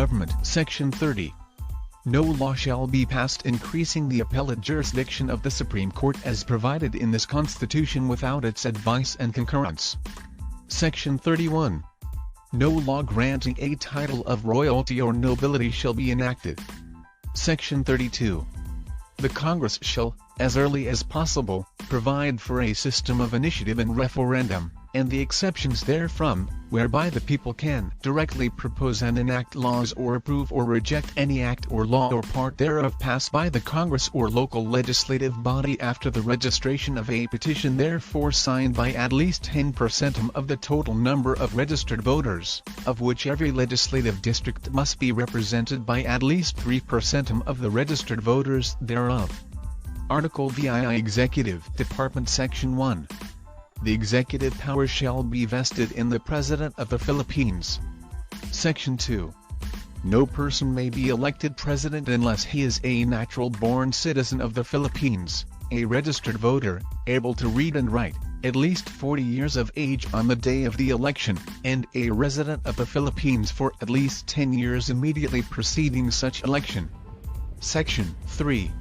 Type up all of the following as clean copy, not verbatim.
government. Section 30. No law shall be passed increasing the appellate jurisdiction of the Supreme Court as provided in this Constitution without its advice and concurrence. Section 31. No law granting a title of royalty or nobility shall be enacted. Section 32. The Congress shall, as early as possible, provide for a system of initiative and referendum, and the exceptions therefrom, whereby the people can directly propose and enact laws or approve or reject any act or law or part thereof passed by the Congress or local legislative body after the registration of a petition therefore signed by at least 10% of the total number of registered voters, of which every legislative district must be represented by at least 3% of the registered voters thereof. Article VII Executive Department Section 1. The executive power shall be vested in the President of the Philippines. Section 2. No person may be elected president unless he is a natural-born citizen of the Philippines, a registered voter, able to read and write, at least 40 years of age on the day of the election, and a resident of the Philippines for at least 10 years immediately preceding such election. Section 3.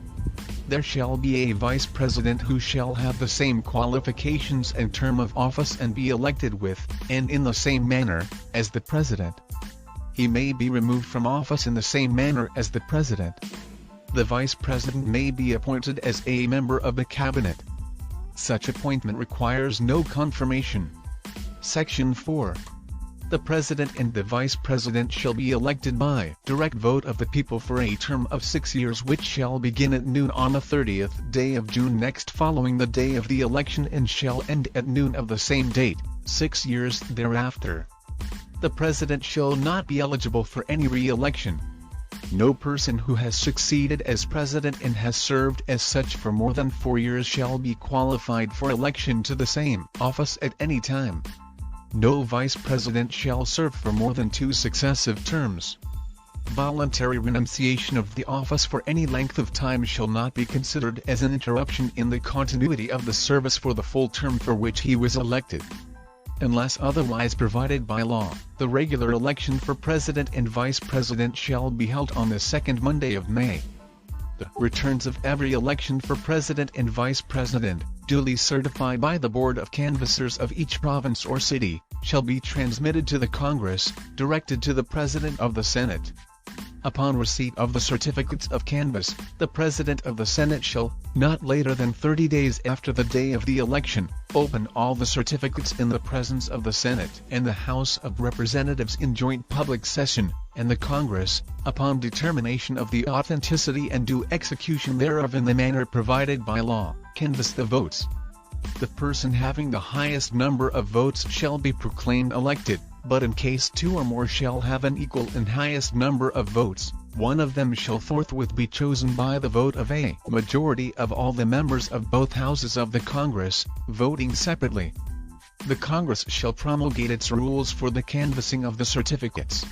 There shall be a vice president who shall have the same qualifications and term of office and be elected with, and in the same manner, as the president. He may be removed from office in the same manner as the president. The vice president may be appointed as a member of the cabinet. Such appointment requires no confirmation. Section 4. The President and the Vice President shall be elected by direct vote of the people for a term of 6 years which shall begin at noon on the 30th day of June next following the day of the election and shall end at noon of the same date, 6 years thereafter. The President shall not be eligible for any re-election. No person who has succeeded as President and has served as such for more than 4 years shall be qualified for election to the same office at any time. No vice president shall serve for more than 2 successive terms. Voluntary renunciation of the office for any length of time shall not be considered as an interruption in the continuity of the service for the full term for which he was elected. Unless otherwise provided by law, the regular election for president and vice president shall be held on the second Monday of May. The returns of every election for president and vice president, duly certified by the Board of Canvassers of each province or city, shall be transmitted to the Congress, directed to the President of the Senate. Upon receipt of the certificates of canvass, the President of the Senate shall, not later than 30 days after the day of the election, open all the certificates in the presence of the Senate and the House of Representatives in joint public session, and the Congress, upon determination of the authenticity and due execution thereof in the manner provided by law, canvass the votes. The person having the highest number of votes shall be proclaimed elected, but in case 2 or more shall have an equal and highest number of votes, one of them shall forthwith be chosen by the vote of a majority of all the members of both houses of the Congress, voting separately. The Congress shall promulgate its rules for the canvassing of the certificates.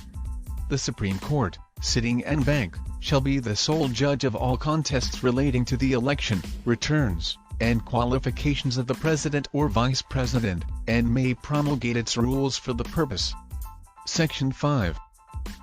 The Supreme Court, sitting en banc, shall be the sole judge of all contests relating to the election, returns, and qualifications of the President or Vice President, and may promulgate its rules for the purpose. Section 5.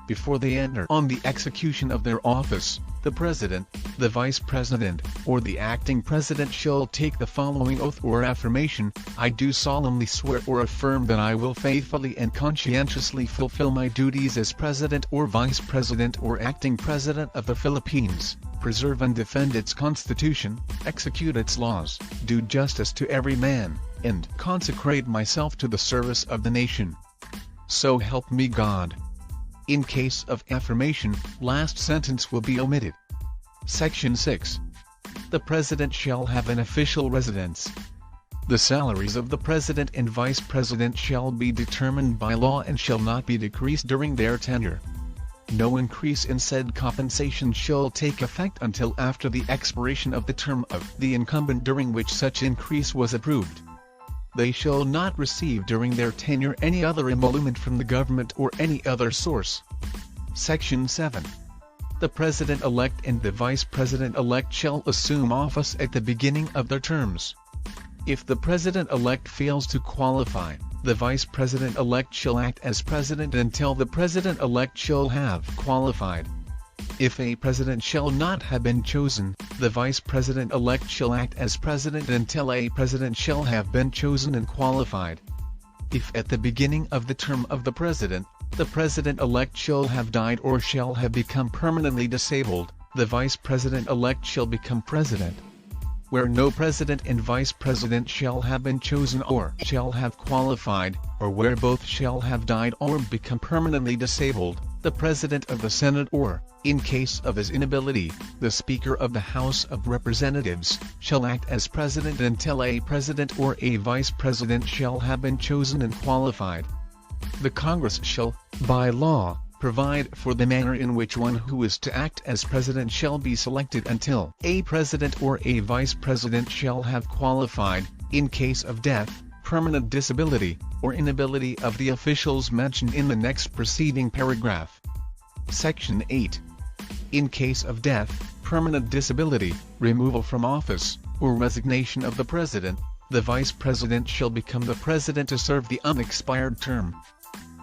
Before they enter on the execution of their office, the President, the Vice President, or the acting President shall take the following oath or affirmation: I do solemnly swear or affirm that I will faithfully and conscientiously fulfill my duties as President or Vice President or acting President of the Philippines, preserve and defend its Constitution, execute its laws, do justice to every man, and consecrate myself to the service of the nation. So help me God. In case of affirmation, last sentence will be omitted. Section 6. The President shall have an official residence. The salaries of the President and Vice President shall be determined by law and shall not be decreased during their tenure. No increase in said compensation shall take effect until after the expiration of the term of the incumbent during which such increase was approved. They shall not receive during their tenure any other emolument from the government or any other source. Section 7. The President-elect and the Vice President-elect shall assume office at the beginning of their terms. If the President-elect fails to qualify, the Vice President-elect shall act as President until the President-elect shall have qualified. If a President shall not have been chosen, the Vice President-elect shall act as President until a President shall have been chosen and qualified. If at the beginning of the term of the President-elect shall have died or shall have become permanently disabled, the Vice President-elect shall become President. Where no President and Vice President shall have been chosen or shall have qualified, or where both shall have died or become permanently disabled, the President of the Senate or, in case of his inability, the Speaker of the House of Representatives, shall act as President until a President or a Vice President shall have been chosen and qualified. The Congress shall, by law, provide for the manner in which one who is to act as President shall be selected until a President or a Vice President shall have qualified, in case of death, permanent disability, or inability of the officials mentioned in the next preceding paragraph. Section 8. In case of death, permanent disability, removal from office, or resignation of the President, the Vice President shall become the President to serve the unexpired term.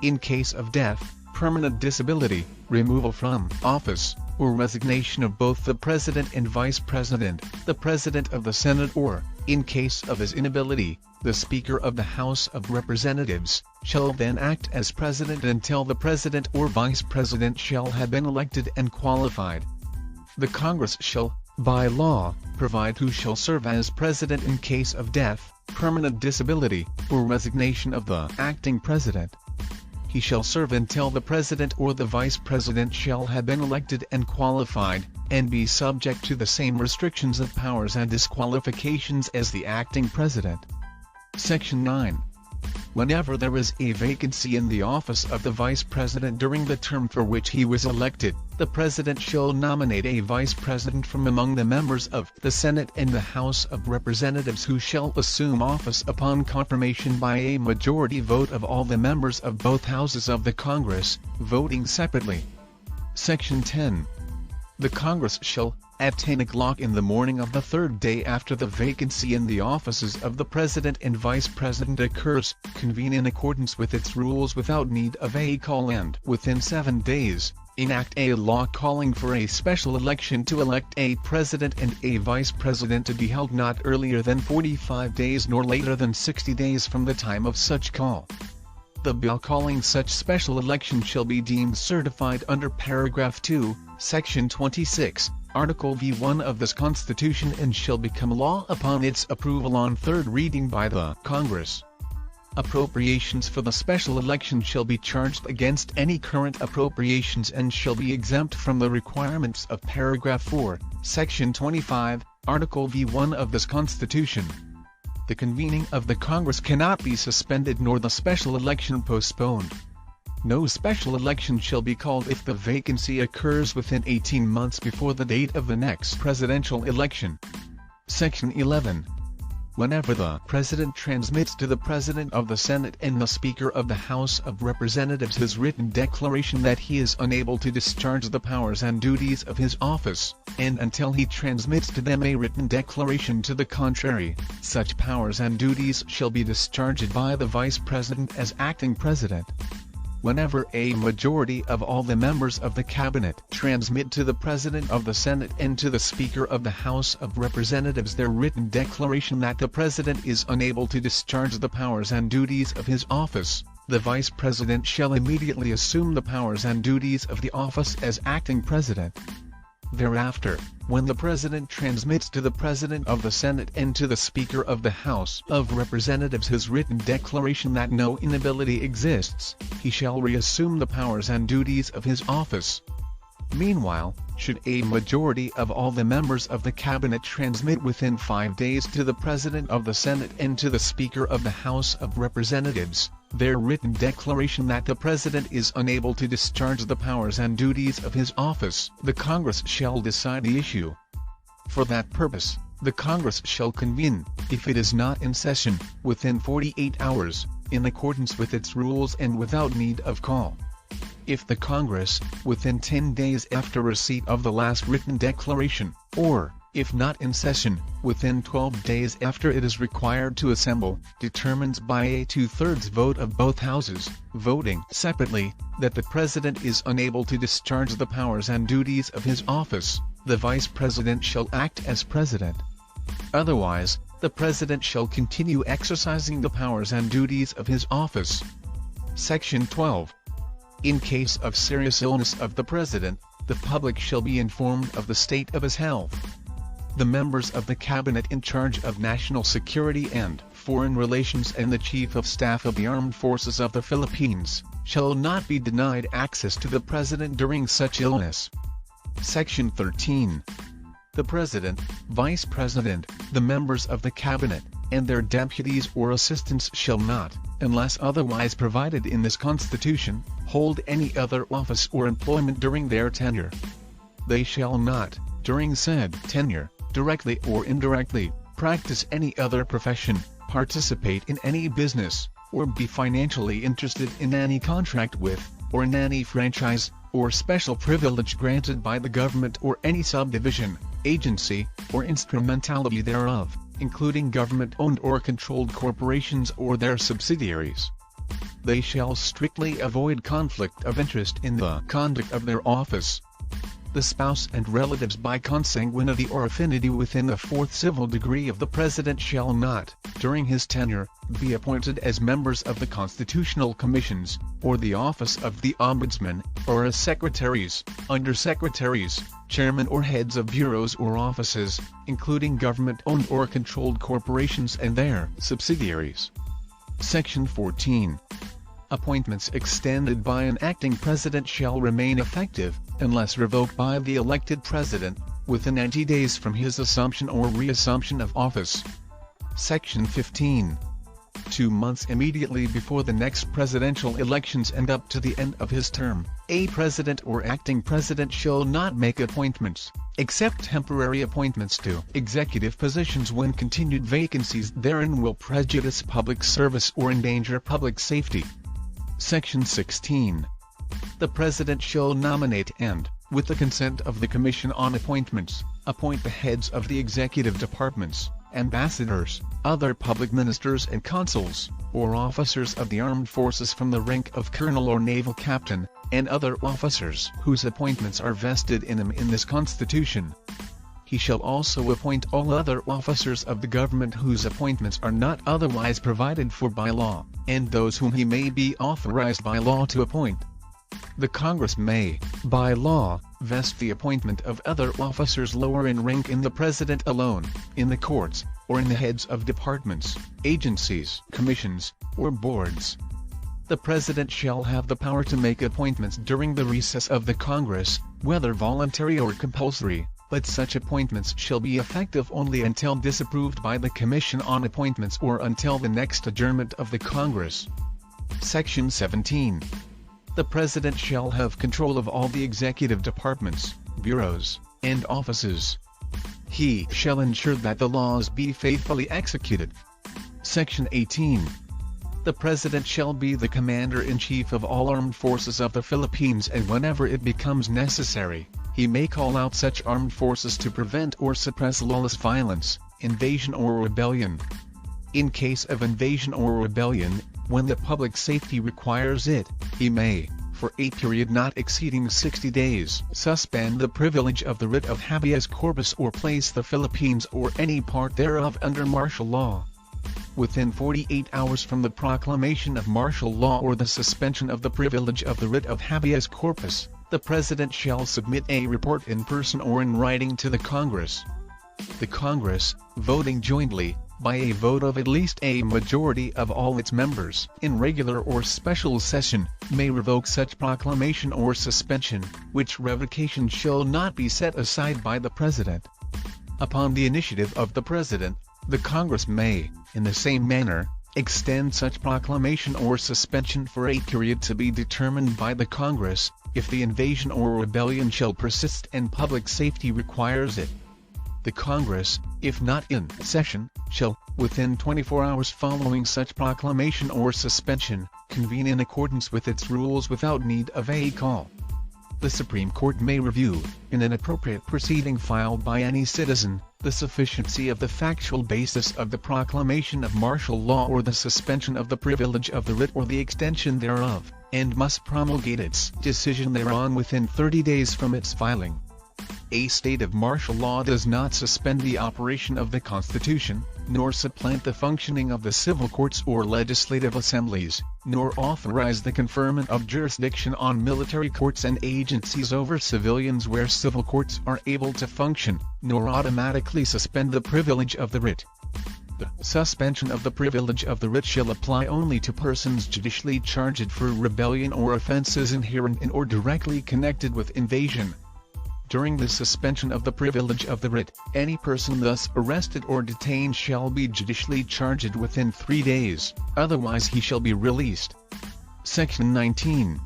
In case of death, permanent disability, removal from office, or resignation of both the President and Vice President, the President of the Senate or, in case of his inability, the Speaker of the House of Representatives, shall then act as President until the President or Vice President shall have been elected and qualified. The Congress shall, by law, provide who shall serve as President in case of death, permanent disability, or resignation of the acting President. He shall serve until the President or the Vice President shall have been elected and qualified, and be subject to the same restrictions of powers and disqualifications as the acting President. Section 9. Whenever there is a vacancy in the office of the Vice President during the term for which he was elected, the President shall nominate a Vice President from among the members of the Senate and the House of Representatives who shall assume office upon confirmation by a majority vote of all the members of both houses of the Congress, voting separately. Section 10. The Congress shall, at 10 o'clock in the morning of the third day after the vacancy in the offices of the President and Vice President occurs, convene in accordance with its rules without need of a call and, within 7 days, enact a law calling for a special election to elect a President and a Vice President to be held not earlier than 45 days nor later than 60 days from the time of such call. The bill calling such special election shall be deemed certified under Paragraph 2, Section 26, Article V1 of this Constitution and shall become law upon its approval on third reading by the Congress. Appropriations for the special election shall be charged against any current appropriations and shall be exempt from the requirements of Paragraph 4, Section 25, Article V1 of this Constitution. The convening of the Congress cannot be suspended nor the special election postponed. No special election shall be called if the vacancy occurs within 18 months before the date of the next presidential election. Section 11. Whenever the President transmits to the President of the Senate and the Speaker of the House of Representatives his written declaration that he is unable to discharge the powers and duties of his office, and until he transmits to them a written declaration to the contrary, such powers and duties shall be discharged by the Vice President as acting President. Whenever a majority of all the members of the Cabinet transmit to the President of the Senate and to the Speaker of the House of Representatives their written declaration that the President is unable to discharge the powers and duties of his office, the Vice President shall immediately assume the powers and duties of the office as acting President. Thereafter, when the President transmits to the President of the Senate and to the Speaker of the House of Representatives his written declaration that no inability exists, he shall reassume the powers and duties of his office. Meanwhile, should a majority of all the members of the Cabinet transmit within 5 days to the President of the Senate and to the Speaker of the House of Representatives their written declaration that the President is unable to discharge the powers and duties of his office, the Congress shall decide the issue. For that purpose, the Congress shall convene, if it is not in session, within 48 hours, in accordance with its rules and without need of call. If the Congress, within 10 days after receipt of the last written declaration, or, if not in session, within 12 days after it is required to assemble, determines by a 2/3 vote of both houses, voting separately, that the President is unable to discharge the powers and duties of his office, the Vice President shall act as President. Otherwise, the President shall continue exercising the powers and duties of his office. Section 12. In case of serious illness of the President, the public shall be informed of the state of his health. The members of the Cabinet in charge of national security and foreign relations and the Chief of Staff of the Armed Forces of the Philippines shall not be denied access to the President during such illness. Section 13. The President, Vice President, the members of the Cabinet, and their deputies or assistants shall not, unless otherwise provided in this Constitution, hold any other office or employment during their tenure. They shall not, during said tenure, directly or indirectly, practice any other profession, participate in any business, or be financially interested in any contract with, or in any franchise, or special privilege granted by the government or any subdivision, agency, or instrumentality thereof, including government-owned or controlled corporations or their subsidiaries. They shall strictly avoid conflict of interest in the conduct of their office. The spouse and relatives by consanguinity or affinity within the 4th civil degree of the President shall not, during his tenure, be appointed as members of the constitutional commissions, or the office of the Ombudsman, or as secretaries, undersecretaries, chairmen or heads of bureaus or offices, including government-owned or controlled corporations and their subsidiaries. Section 14. Appointments extended by an acting President shall remain effective, unless revoked by the elected President, within 90 days from his assumption or reassumption of office. Section 15. 2 months immediately before the next presidential elections and up to the end of his term, a President or acting President shall not make appointments, except temporary appointments to executive positions when continued vacancies therein will prejudice public service or endanger public safety. Section 16. The President shall nominate and, with the consent of the Commission on Appointments, appoint the heads of the executive departments, ambassadors, other public ministers and consuls, or officers of the armed forces from the rank of colonel or naval captain, and other officers whose appointments are vested in him in this Constitution. He shall also appoint all other officers of the government whose appointments are not otherwise provided for by law, and those whom he may be authorized by law to appoint. The Congress may, by law, vest the appointment of other officers lower in rank in the President alone, in the courts, or in the heads of departments, agencies, commissions, or boards. The President shall have the power to make appointments during the recess of the Congress, whether voluntary or compulsory, but such appointments shall be effective only until disapproved by the Commission on Appointments or until the next adjournment of the Congress. Section 17. The President shall have control of all the executive departments, bureaus, and offices. He shall ensure that the laws be faithfully executed. Section 18. The President shall be the Commander-in-Chief of all armed forces of the Philippines, and whenever it becomes necessary, he may call out such armed forces to prevent or suppress lawless violence, invasion or rebellion. In case of invasion or rebellion, when the public safety requires it, he may, for a period not exceeding 60 days, suspend the privilege of the writ of habeas corpus or place the Philippines or any part thereof under martial law. Within 48 hours from the proclamation of martial law or the suspension of the privilege of the writ of habeas corpus, the President shall submit a report in person or in writing to the Congress. The Congress, voting jointly, by a vote of at least a majority of all its members, in regular or special session, may revoke such proclamation or suspension, which revocation shall not be set aside by the President. Upon the initiative of the President, the Congress may, in the same manner, extend such proclamation or suspension for a period to be determined by the Congress, if the invasion or rebellion shall persist and public safety requires it. The Congress, if not in session, shall, within 24 hours following such proclamation or suspension, convene in accordance with its rules without need of a call. the Supreme Court may review, in an appropriate proceeding filed by any citizen, the sufficiency of the factual basis of the proclamation of martial law or the suspension of the privilege of the writ or the extension thereof, and must promulgate its decision thereon within 30 days from its filing. A state of martial law does not suspend the operation of the Constitution, nor supplant the functioning of the civil courts or legislative assemblies, nor authorize the conferment of jurisdiction on military courts and agencies over civilians where civil courts are able to function, nor automatically suspend the privilege of the writ. The suspension of the privilege of the writ shall apply only to persons judicially charged for rebellion or offences inherent in or directly connected with invasion. During the suspension of the privilege of the writ, any person thus arrested or detained shall be judicially charged within 3 days, otherwise he shall be released. Section 19.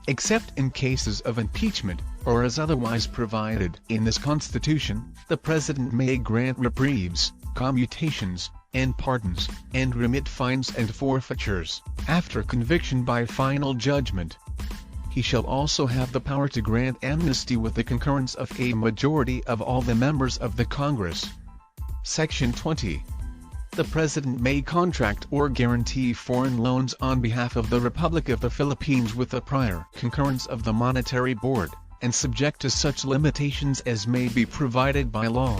Except in cases of impeachment, or as otherwise provided in this Constitution, the President may grant reprieves, commutations, and pardons, and remit fines and forfeitures, after conviction by final judgment. He shall also have the power to grant amnesty with the concurrence of a majority of all the members of the Congress. Section 20. The President may contract or guarantee foreign loans on behalf of the Republic of the Philippines with the prior concurrence of the Monetary Board, and subject to such limitations as may be provided by law.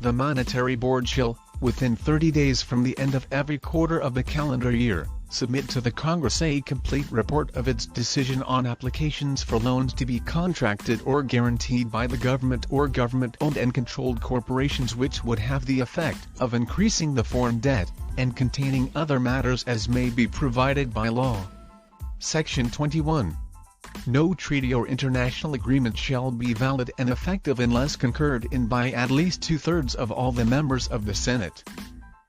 The Monetary Board shall, within 30 days from the end of every quarter of the calendar year, submit to the Congress a complete report of its decision on applications for loans to be contracted or guaranteed by the government or government-owned and controlled corporations which would have the effect of increasing the foreign debt, and containing other matters as may be provided by law. Section 21. No treaty or international agreement shall be valid and effective unless concurred in by at least 2/3 of all the members of the Senate.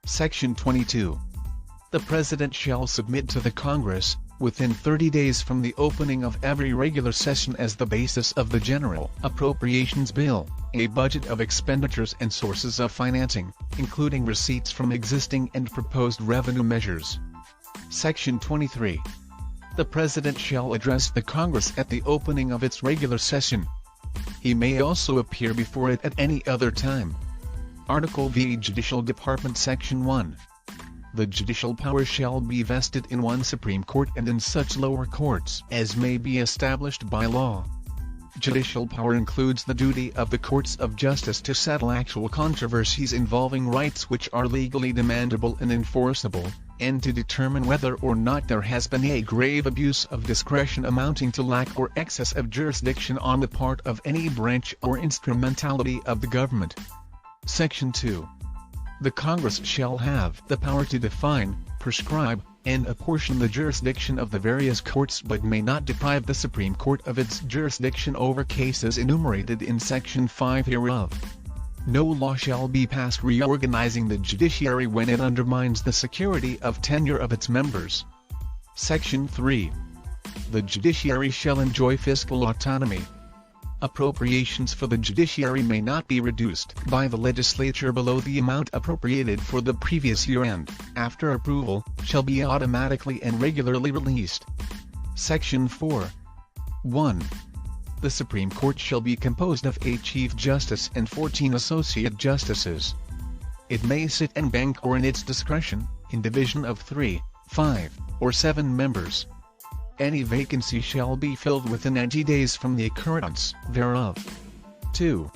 Section 22. The President shall submit to the Congress, within 30 days from the opening of every regular session as the basis of the General Appropriations Bill, a budget of expenditures and sources of financing, including receipts from existing and proposed revenue measures. Section 23. The President shall address the Congress at the opening of its regular session. He may also appear before it at any other time. Article V. Judicial Department. Section 1. The judicial power shall be vested in one Supreme Court and in such lower courts as may be established by law. Judicial power includes the duty of the courts of justice to settle actual controversies involving rights which are legally demandable and enforceable, and to determine whether or not there has been a grave abuse of discretion amounting to lack or excess of jurisdiction on the part of any branch or instrumentality of the government. Section 2. The Congress shall have the power to define, prescribe, and apportion the jurisdiction of the various courts but may not deprive the Supreme Court of its jurisdiction over cases enumerated in Section 5 hereof. No law shall be passed reorganizing the judiciary when it undermines the security of tenure of its members. Section 3. The judiciary shall enjoy fiscal autonomy. Appropriations for the judiciary may not be reduced by the legislature below the amount appropriated for the previous year and, after approval, shall be automatically and regularly released. Section 4. 1. The Supreme Court shall be composed of a Chief Justice and 14 Associate Justices. It may sit en banc or in its discretion, in division of 3, 5, or 7 members. Any vacancy shall be filled within 90 days from the occurrence thereof. 2.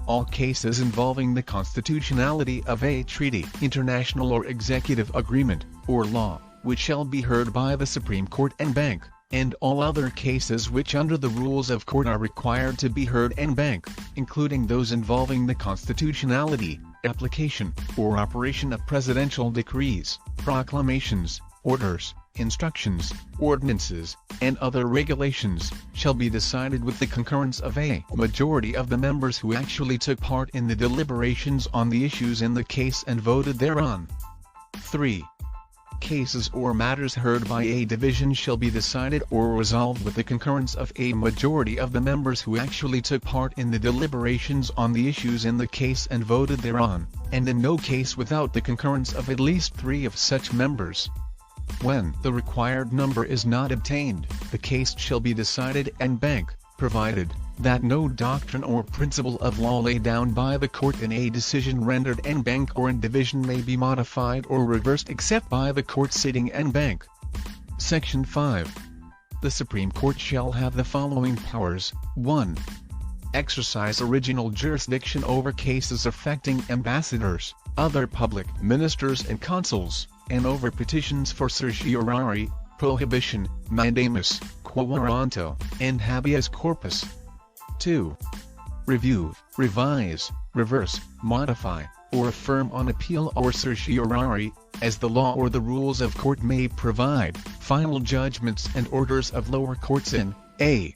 All cases involving the constitutionality of a treaty, international or executive agreement, or law, which shall be heard by the Supreme Court en banc, and all other cases which under the rules of court are required to be heard en banc, including those involving the constitutionality, application, or operation of presidential decrees, proclamations, orders, instructions, ordinances, and other regulations, shall be decided with the concurrence of a majority of the members who actually took part in the deliberations on the issues in the case and voted thereon. 3. Cases or matters heard by a division shall be decided or resolved with the concurrence of a majority of the members who actually took part in the deliberations on the issues in the case and voted thereon, and in no case without the concurrence of at least 3 of such members. When the required number is not obtained, the case shall be decided en banc, provided that no doctrine or principle of law laid down by the court in a decision rendered en banc or in division may be modified or reversed except by the court sitting en banc. Section 5. The Supreme Court shall have the following powers: 1. Exercise original jurisdiction over cases affecting ambassadors, other public ministers and consuls, and over petitions for certiorari, prohibition, mandamus, quo warranto, and habeas corpus. 2. Review, revise, reverse, modify, or affirm on appeal or certiorari, as the law or the rules of court may provide, final judgments and orders of lower courts in a.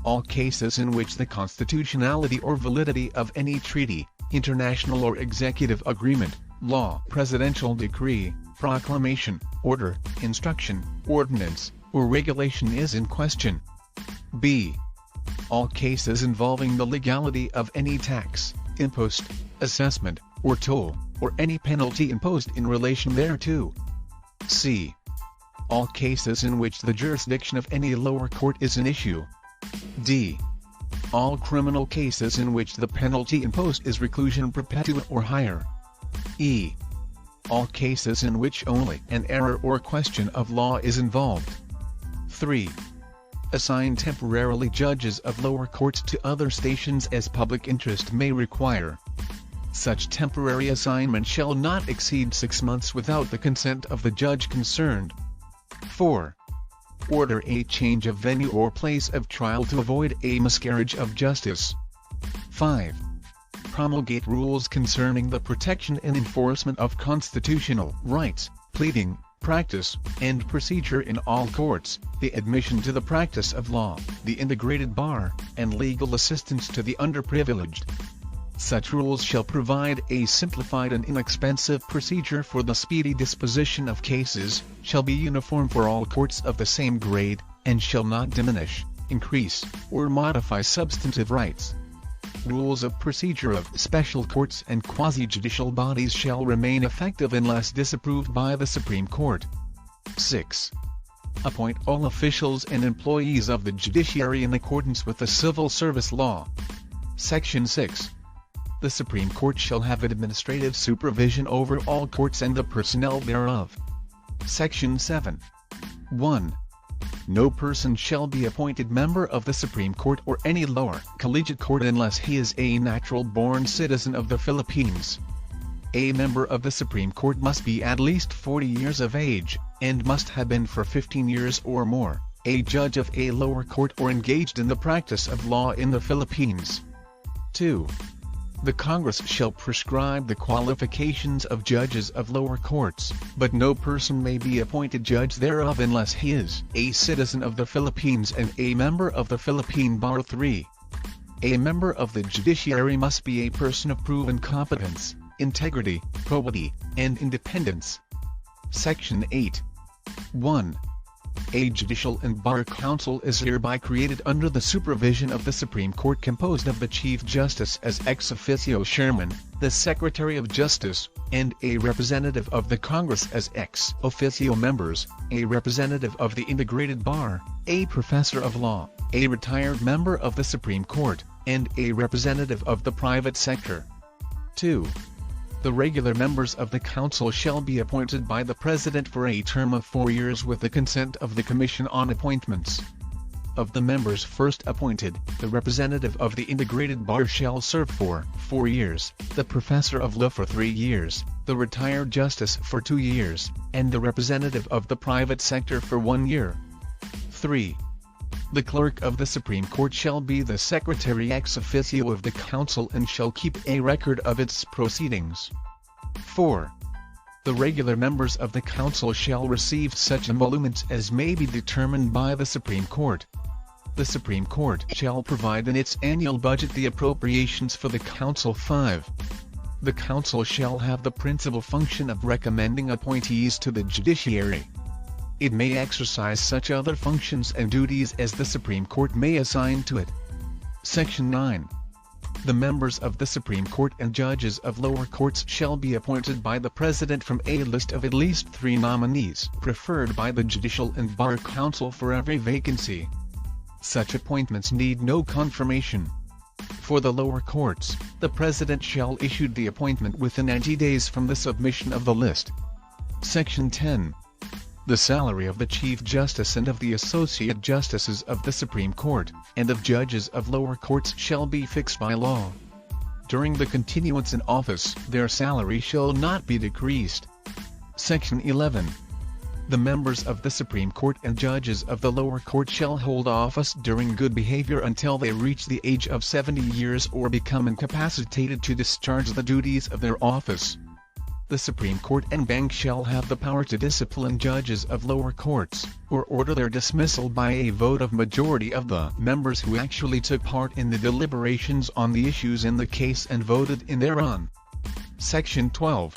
all cases in which the constitutionality or validity of any treaty, international or executive agreement, law, presidential decree, proclamation, order, instruction, ordinance, or regulation is in question. b. all cases involving the legality of any tax, impost, assessment, or toll, or any penalty imposed in relation thereto. c. all cases in which the jurisdiction of any lower court is an issue. d. all criminal cases in which the penalty imposed is reclusion perpetua or higher. e. all cases in which only an error or question of law is involved. 3. Assign temporarily judges of lower courts to other stations as public interest may require. Such temporary assignment shall not exceed 6 months without the consent of the judge concerned. 4. Order a change of venue or place of trial to avoid a miscarriage of justice. 5. Promulgate rules concerning the protection and enforcement of constitutional rights, pleading, practice, and procedure in all courts, the admission to the practice of law, the integrated bar, and legal assistance to the underprivileged. Such rules shall provide a simplified and inexpensive procedure for the speedy disposition of cases, shall be uniform for all courts of the same grade, and shall not diminish, increase, or modify substantive rights. Rules of procedure of special courts and quasi-judicial bodies shall remain effective unless disapproved by the Supreme Court. 6. Appoint all officials and employees of the judiciary in accordance with the civil service law. Section 6. The Supreme Court shall have administrative supervision over all courts and the personnel thereof. Section 7. 1. No person shall be appointed member of the Supreme Court or any lower collegiate court unless he is a natural-born citizen of the Philippines. A member of the Supreme Court must be at least 40 years of age, and must have been for 15 years or more, a judge of a lower court or engaged in the practice of law in the Philippines. 2. The Congress shall prescribe the qualifications of judges of lower courts, but no person may be appointed judge thereof unless he is a citizen of the Philippines and a member of the Philippine Bar. 3. A member of the judiciary must be a person of proven competence, integrity, probity, and independence. Section 8. 1. A Judicial and Bar Council is hereby created under the supervision of the Supreme Court, composed of the Chief Justice as ex officio chairman, the Secretary of Justice, and a representative of the Congress as ex officio members, a representative of the Integrated Bar, a professor of law, a retired member of the Supreme Court, and a representative of the private sector. 2. The regular members of the Council shall be appointed by the President for a term of 4 years with the consent of the Commission on Appointments. Of the members first appointed, the representative of the Integrated Bar shall serve for 4 years, the Professor of Law for 3 years, the retired Justice for 2 years, and the representative of the private sector for 1 year. 3. The Clerk of the Supreme Court shall be the Secretary ex officio of the Council and shall keep a record of its proceedings. 4. The regular members of the Council shall receive such emoluments as may be determined by the Supreme Court. The Supreme Court shall provide in its annual budget the appropriations for the Council. 5. The Council shall have the principal function of recommending appointees to the judiciary. It may exercise such other functions and duties as the Supreme Court may assign to it. Section 9. The members of the Supreme Court and judges of lower courts shall be appointed by the President from a list of at least 3 nominees preferred by the Judicial and Bar Council for every vacancy. Such appointments need no confirmation. For the lower courts, the President shall issue the appointment within 90 days from the submission of the list. Section 10. The salary of the Chief Justice and of the Associate Justices of the Supreme Court, and of judges of lower courts shall be fixed by law. During the continuance in office, their salary shall not be decreased. Section 11. The members of the Supreme Court and judges of the lower court shall hold office during good behavior until they reach the age of 70 years or become incapacitated to discharge the duties of their office. The Supreme Court and Bank shall have the power to discipline judges of lower courts, or order their dismissal by a vote of majority of the members who actually took part in the deliberations on the issues in the case and voted in thereon. Section 12.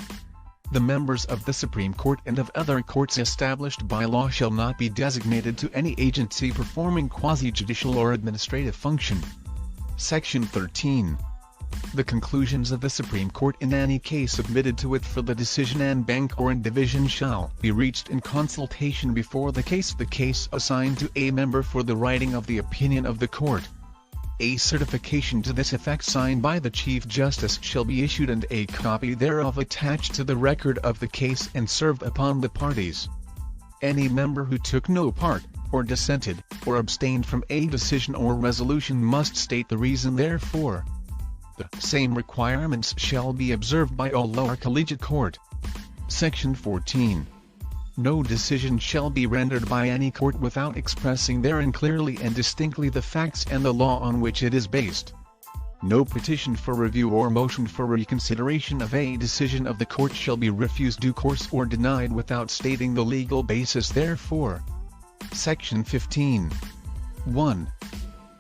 The members of the Supreme Court and of other courts established by law shall not be designated to any agency performing quasi-judicial or administrative function. Section 13. The conclusions of the Supreme Court in any case submitted to it for the decision and bank or in division shall be reached in consultation before the case assigned to a member for the writing of the opinion of the court. A certification to this effect signed by the Chief Justice shall be issued and a copy thereof attached to the record of the case and served upon the parties. Any member who took no part, or dissented, or abstained from a decision or resolution must state the reason therefor. The same requirements shall be observed by all lower collegiate court. Section 14. No decision shall be rendered by any court without expressing therein clearly and distinctly the facts and the law on which it is based. No petition for review or motion for reconsideration of a decision of the court shall be refused due course or denied without stating the legal basis therefor. Section 15. 1.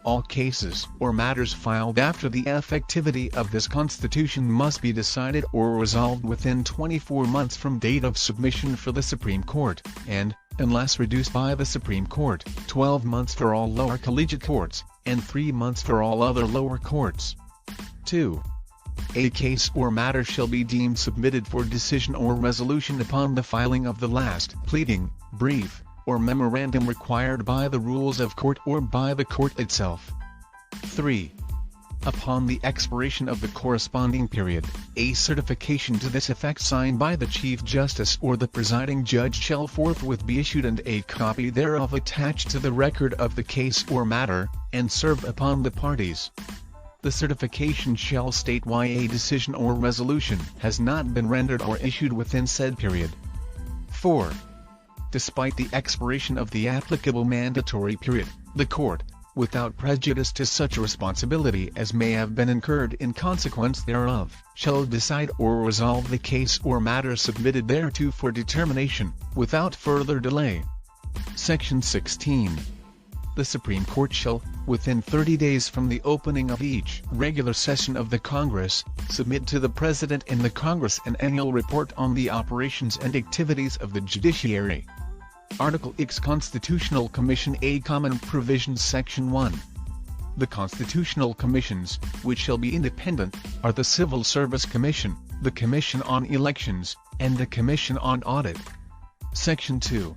All cases or matters filed after the effectivity of this Constitution must be decided or resolved within 24 months from date of submission for the Supreme Court, and, unless reduced by the Supreme Court, 12 months for all lower collegiate courts, and 3 months for all other lower courts. 2. A case or matter shall be deemed submitted for decision or resolution upon the filing of the last pleading, brief, or memorandum required by the rules of court or by the court itself. 3. Upon the expiration of the corresponding period, a certification to this effect signed by the Chief Justice or the presiding judge shall forthwith be issued and a copy thereof attached to the record of the case or matter, and served upon the parties. The certification shall state why a decision or resolution has not been rendered or issued within said period. 4. Despite the expiration of the applicable mandatory period, the court, without prejudice to such responsibility as may have been incurred in consequence thereof, shall decide or resolve the case or matter submitted thereto for determination, without further delay. Section 16. The Supreme Court shall, within 30 days from the opening of each regular session of the Congress, submit to the President and the Congress an annual report on the operations and activities of the judiciary. Article X Constitutional Commission A Common Provisions Section 1. The Constitutional Commissions, which shall be independent, are the Civil Service Commission, the Commission on Elections, and the Commission on Audit. Section 2.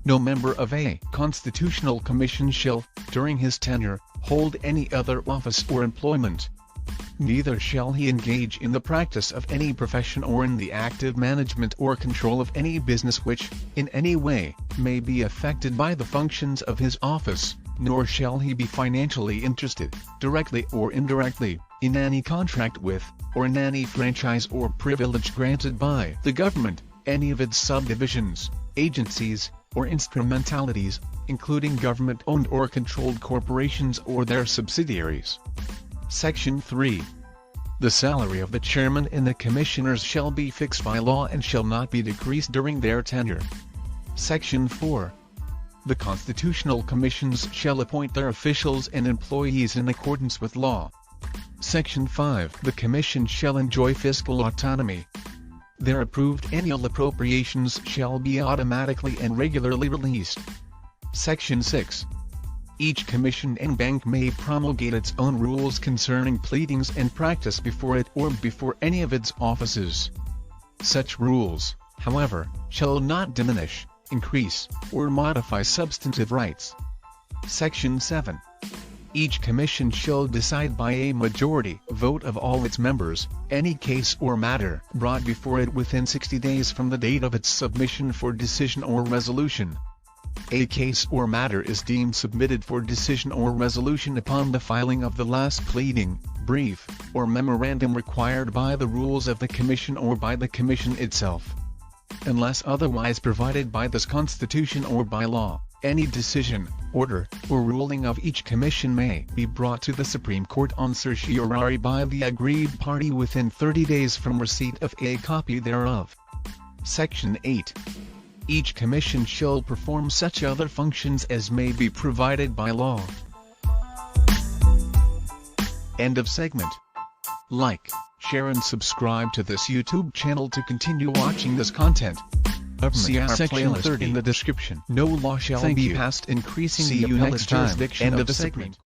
No member of a Constitutional Commission shall, during his tenure, hold any other office or employment. Neither shall he engage in the practice of any profession or in the active management or control of any business which, in any way, may be affected by the functions of his office, nor shall he be financially interested, directly or indirectly, in any contract with, or in any franchise or privilege granted by the government, any of its subdivisions, agencies, or instrumentalities, including government-owned or controlled corporations or their subsidiaries. Section 3. The salary of the chairman and the commissioners shall be fixed by law and shall not be decreased during their tenure. Section 4. The constitutional commissions shall appoint their officials and employees in accordance with law. Section 5. The commission shall enjoy fiscal autonomy. Their approved annual appropriations shall be automatically and regularly released. Section 6. Each commission and bank may promulgate its own rules concerning pleadings and practice before it or before any of its offices. Such rules, however, shall not diminish, increase, or modify substantive rights. Section 7. Each commission shall decide by a majority vote of all its members, any case or matter brought before it within 60 days from the date of its submission for decision or resolution. A case or matter is deemed submitted for decision or resolution upon the filing of the last pleading, brief, or memorandum required by the rules of the Commission or by the Commission itself. Unless otherwise provided by this Constitution or by law, any decision, order, or ruling of each commission may be brought to the Supreme Court on certiorari by the aggrieved party within 30 days from receipt of a copy thereof. Section 8. Each commission shall perform such other functions as may be provided by law. End of segment. Like, share and subscribe to this YouTube channel to continue watching this content. See our Section 30 in the description. No law shall be passed increasing the appellate jurisdiction of the Supreme Court.